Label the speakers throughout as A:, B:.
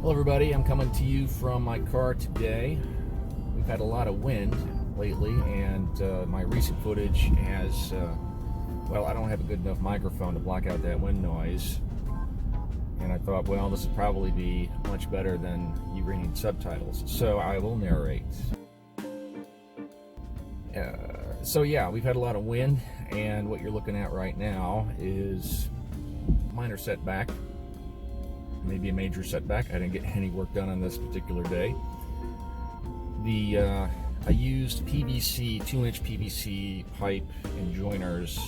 A: Hello everybody, I'm coming to you from my car today. We've had a lot of wind lately, and my recent footage has, well, I don't have a good enough microphone to block out that wind noise. And I thought, well, this would probably be much better than you reading subtitles. So I will narrate. So yeah, we've had a lot of wind, and what you're looking at right now is a minor setback. Maybe a major setback. I didn't get any work done on this particular day. I used PVC, 2-inch PVC pipe and joiners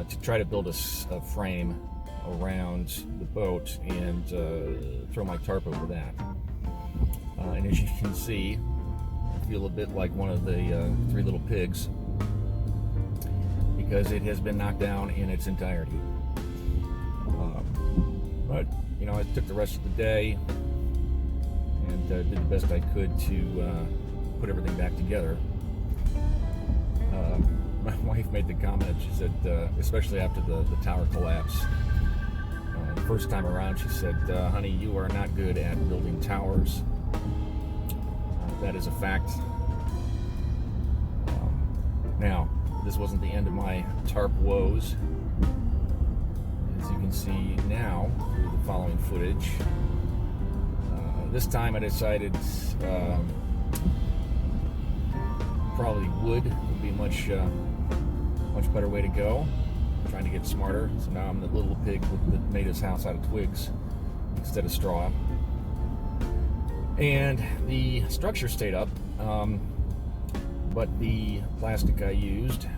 A: to try to build a frame around the boat and throw my tarp over that. And as you can see, I feel a bit like one of the three little pigs because it has been knocked down in its entirety. But, you know, I took the rest of the day and did the best I could to put everything back together. My wife made the comment, she said, especially after the tower collapse, the first time around, she said, honey, you are not good at building towers. That is a fact. Now, this wasn't the end of my tarp woes. As you can see now through the following footage, this time I decided probably wood would be much better way to go. I'm trying to get smarter, so now I'm the little pig that made his house out of twigs instead of straw. And the structure stayed up, but the plastic I used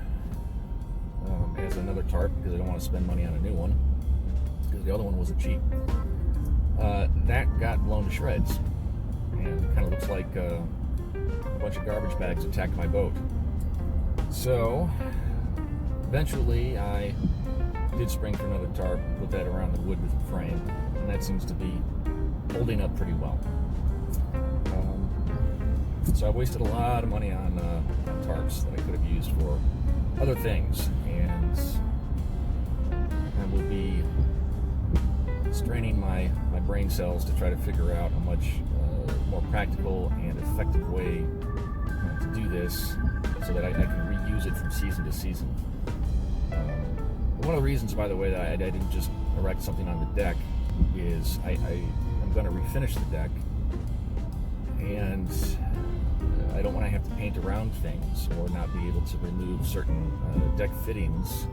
A: as another tarp, because I don't want to spend money on a new one, because the other one wasn't cheap, that got blown to shreds, and it kind of looks like a bunch of garbage bags attacked my boat. So eventually I did spring for another tarp, put that around the wood frame, and that seems to be holding up pretty well. So I wasted a lot of money on tarps that I could have used for other things, and I will be straining my brain cells to try to figure out a much more practical and effective way to do this so that I can reuse it from season to season. One of the reasons, by the way, that I didn't just erect something on the deck is I'm going to refinish the deck, and I don't want to have to paint around things or not be able to remove certain deck fittings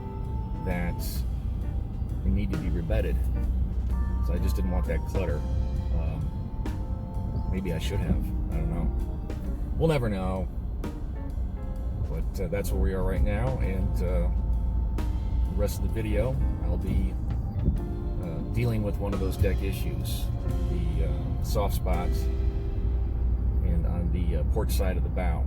A: that need to be rebedded. So I just didn't want that clutter. Maybe I should have. I don't know. We'll never know. But that's where we are right now, and the rest of the video I'll be dealing with one of those deck issues, the soft spots and on the port side of the bow.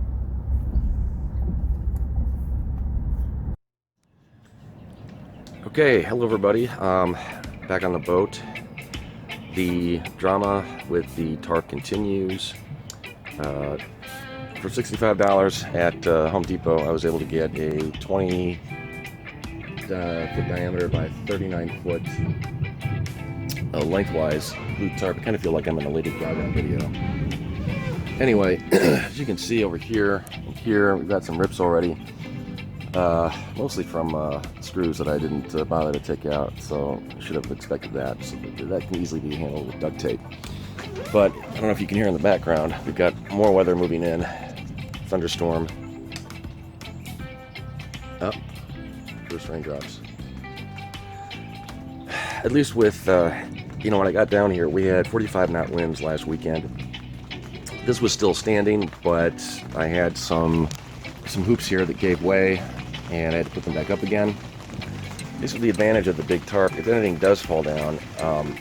B: Okay, hello everybody. Back on the boat. The drama with the tarp continues. For $65 at Home Depot, I was able to get a 20 foot diameter by 39 foot lengthwise blue tarp. I kind of feel like I'm in a Lady Gaga video. Anyway, as you can see over here, we've got some rips already. Mostly from screws that I didn't bother to take out, so I should have expected that. So that can easily be handled with duct tape. But I don't know if you can hear in the background, we've got more weather moving in. Thunderstorm. Oh, first raindrops. At least with, when I got down here, we had 45 knot winds last weekend. This was still standing, but I had some hoops here that gave way, and I had to put them back up again. This is the advantage of the big tarp. If anything does fall down,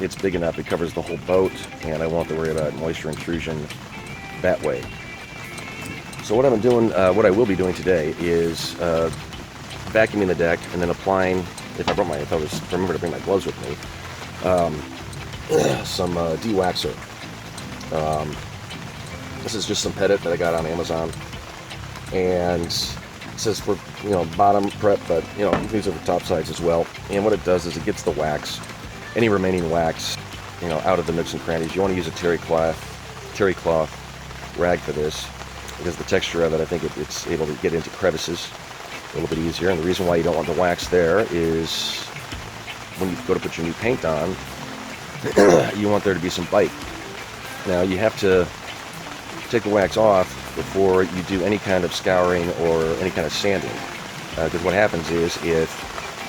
B: it's big enough, it covers the whole boat, and I won't have to worry about moisture intrusion that way. So what I've been doing, what I will be doing today is vacuuming the deck and then applying, if I remember to bring my gloves with me, some de-waxer. This is just some Pettit that I got on Amazon, and it says for bottom prep, but these are the top sides as well. And what it does is it gets the wax, any remaining wax out of the nooks and crannies. You want to use a terry cloth rag for this, because the texture of it, I think it's able to get into crevices a little bit easier. And the reason why you don't want the wax there is when you go to put your new paint on, you want there to be some bite. Now you have to take the wax off before you do any kind of scouring or any kind of sanding, because what happens is if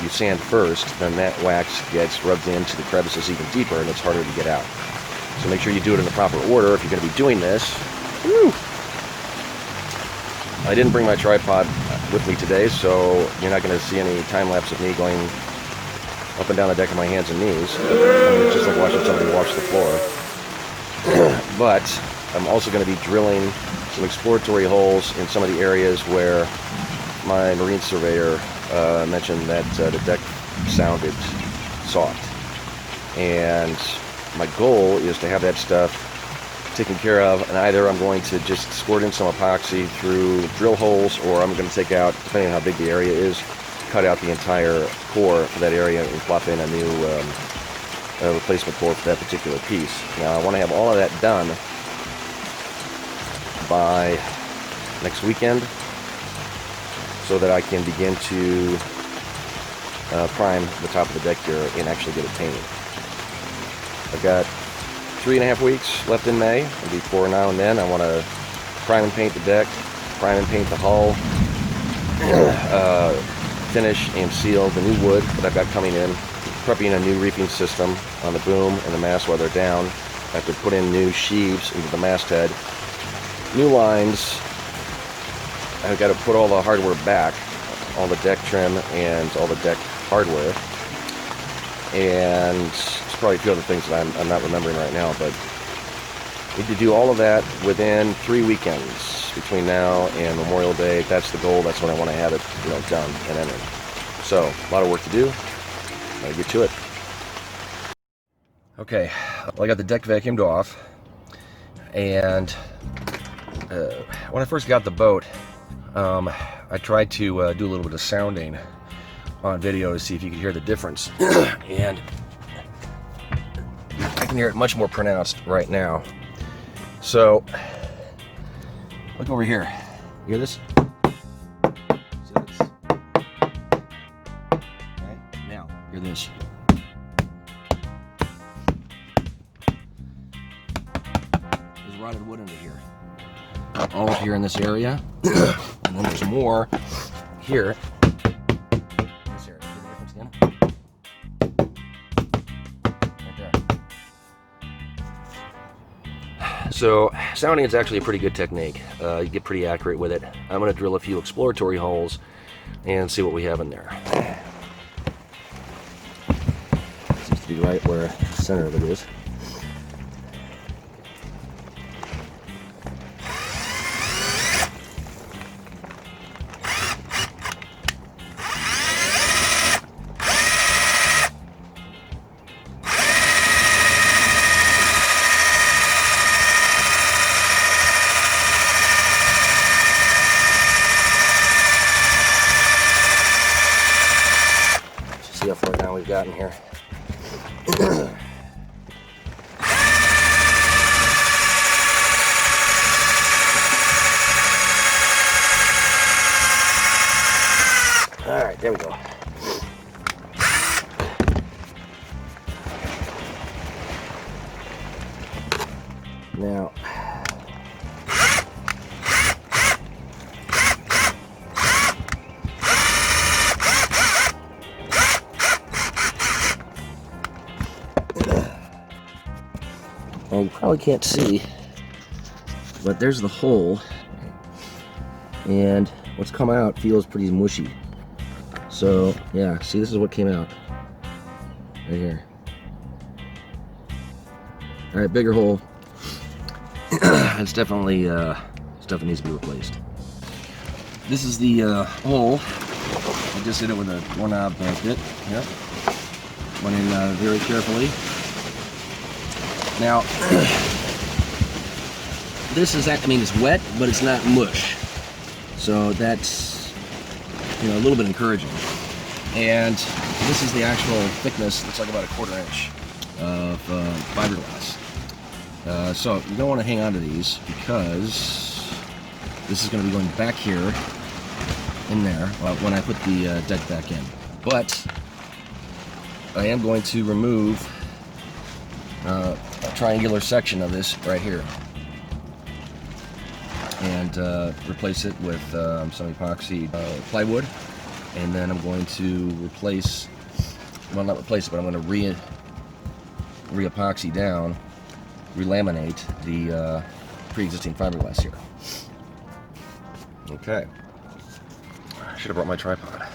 B: you sand first, then that wax gets rubbed into the crevices even deeper and it's harder to get out. So make sure you do it in the proper order if you're going to be doing this. Woo! I didn't bring my tripod with me today, so you're not going to see any time lapse of me going up and down the deck on my hands and knees. I mean, it's just like watching somebody wash the floor. But I'm also going to be drilling some exploratory holes in some of the areas where my marine surveyor mentioned that the deck sounded soft. And my goal is to have that stuff taken care of, and either I'm going to just squirt in some epoxy through drill holes, or I'm going to take out, depending on how big the area is, cut out the entire core for that area and plop in a new replacement core for that particular piece. Now I want to have all of that done by next weekend so that I can begin to prime the top of the deck here and actually get it painted. I've got 3.5 weeks left in May, and before now and then I want to prime and paint the deck, prime and paint the hull, finish and seal the new wood that I've got coming in, prepping a new reefing system on the boom and the mast while they're down. I have to put in new sheaves into the masthead, new lines. I've got to put all the hardware back, all the deck trim and all the deck hardware, and there's probably a few other things that I'm not remembering right now, but I need to do all of that within 3 weekends between now and Memorial Day. That's the goal. That's when I want to have it, done and entered. So a lot of work to do. Gotta get to it. Okay, well, I got the deck vacuumed off, and when I first got the boat, I tried to do a little bit of sounding on video to see if you could hear the difference, and I can hear it much more pronounced right now. So look over here. You hear this? See this? Okay, now hear this. There's rotted wood under here, all up here in this area, and then there's more here. This area. See the difference again? Right there. So sounding is actually a pretty good technique. You get pretty accurate with it. I'm going to drill a few exploratory holes and see what we have in there. Seems to be right where the center of it is. See how far down we've gotten here. All right, there we go. Now, you probably can't see, but there's the hole, and what's come out feels pretty mushy. So yeah, see, this is what came out right here. All right, bigger hole. It's definitely stuff that needs to be replaced. This is the hole. I just hit it with a 1-knob bit. Yep. Went in very carefully. Now, this is, it's wet, but it's not mush. So that's, a little bit encouraging. And this is the actual thickness. Looks like about 1/4 inch. of fiberglass. So you don't want to hang on to these because this is going to be going back here in there when I put the deck back in. But I am going to remove a triangular section of this right here and replace it with some epoxy plywood, and then I'm going to replace, well, not replace it, but I'm going to re-epoxy down, relaminate the pre-existing fiberglass here. Okay, I should have brought my tripod.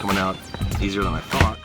B: coming out easier than I thought.